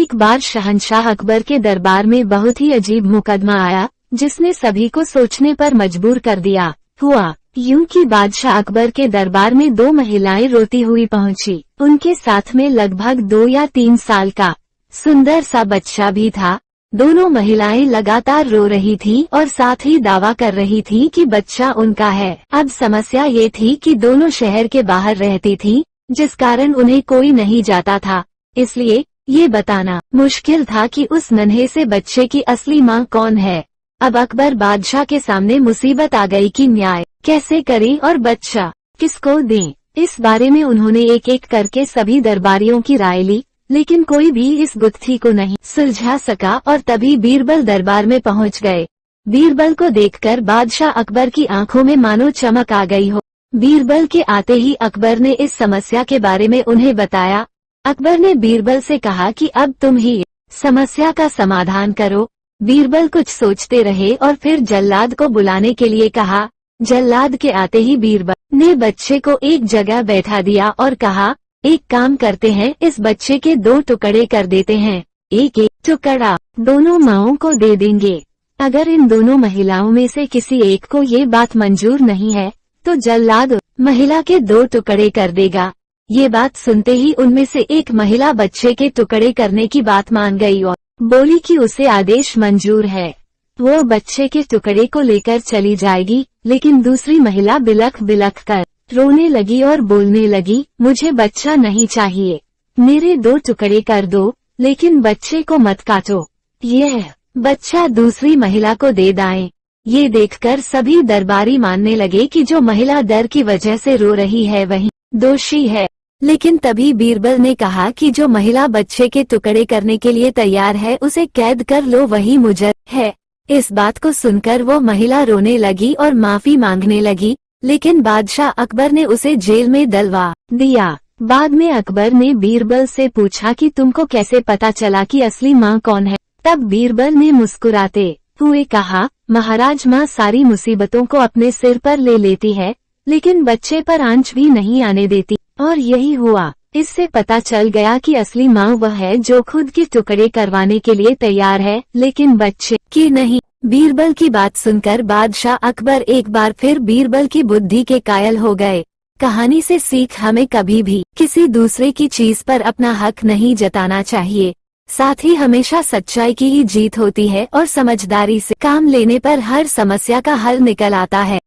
एक बार शहंशाह अकबर के दरबार में बहुत ही अजीब मुकदमा आया, जिसने सभी को सोचने पर मजबूर कर दिया। हुआ यूं कि बादशाह अकबर के दरबार में दो महिलाएं रोती हुई पहुंची। उनके साथ में लगभग 2 या 3 साल का सुंदर सा बच्चा भी था। दोनों महिलाएं लगातार रो रही थीं और साथ ही दावा कर रही थीं कि बच्चा उनका है। अब समस्या ये थी कि दोनों शहर के बाहर रहती थीं, जिस कारण उन्हें कोई नहीं जाता था। इसलिए ये बताना मुश्किल था कि उस नन्हे से बच्चे की असली मां कौन है। अब अकबर बादशाह के सामने मुसीबत आ गई कि न्याय कैसे करें और बच्चा किसको दें। इस बारे में उन्होंने एक एक करके सभी दरबारियों की राय ली, लेकिन कोई भी इस गुत्थी को नहीं सुलझा सका। और तभी बीरबल दरबार में पहुंच गए। बीरबल को देखकर बादशाह अकबर की आंखों में मानो चमक आ गई हो। बीरबल के आते ही अकबर ने इस समस्या के बारे में उन्हें बताया। अकबर ने बीरबल से कहा कि अब तुम ही समस्या का समाधान करो। बीरबल कुछ सोचते रहे और फिर जल्लाद को बुलाने के लिए कहा। जल्लाद के आते ही बीरबल ने बच्चे को एक जगह बैठा दिया और कहा, एक काम करते हैं, इस बच्चे के 2 टुकड़े कर देते हैं। एक एक टुकड़ा दोनों माओं को दे देंगे। अगर इन दोनों महिलाओं में से किसी एक को ये बात मंजूर नहीं है तो जल्लाद महिला के 2 टुकड़े कर देगा। ये बात सुनते ही उनमें से एक महिला बच्चे के टुकड़े करने की बात मान गई और बोली कि उसे आदेश मंजूर है। वो बच्चे के टुकड़े को लेकर चली जाएगी, लेकिन दूसरी महिला बिलख बिलख कर रोने लगी और बोलने लगी, मुझे बच्चा नहीं चाहिए, मेरे 2 टुकड़े कर दो, लेकिन बच्चे को मत काटो। यह बच्चा दूसरी महिला को दे दाएं। ये देखकर सभी दरबारी मानने लगे कि जो महिला डर की वजह से रो रही है वही दोषी है। लेकिन तभी बीरबल ने कहा कि जो महिला बच्चे के टुकड़े करने के लिए तैयार है उसे कैद कर लो, वही मुजर्म है। इस बात को सुनकर वो महिला रोने लगी और माफी मांगने लगी, लेकिन बादशाह अकबर ने उसे जेल में डलवा दिया। बाद में अकबर ने बीरबल से पूछा कि तुमको कैसे पता चला कि असली माँ कौन है। तब बीरबल ने मुस्कुराते हुए कहा, महाराज, माँ सारी मुसीबतों को अपने सिर पर ले लेती है, लेकिन बच्चे पर आंच भी नहीं आने देती। और यही हुआ। इससे पता चल गया कि असली माँ वह है जो खुद के टुकड़े करवाने के लिए तैयार है, लेकिन बच्चे की नहीं। बीरबल की बात सुनकर बादशाह अकबर एक बार फिर बीरबल की बुद्धि के कायल हो गए। कहानी से सीख, हमें कभी भी किसी दूसरे की चीज पर अपना हक नहीं जताना चाहिए। साथ ही हमेशा सच्चाई की ही जीत होती है और समझदारी से काम लेने पर हर समस्या का हल निकल आता है।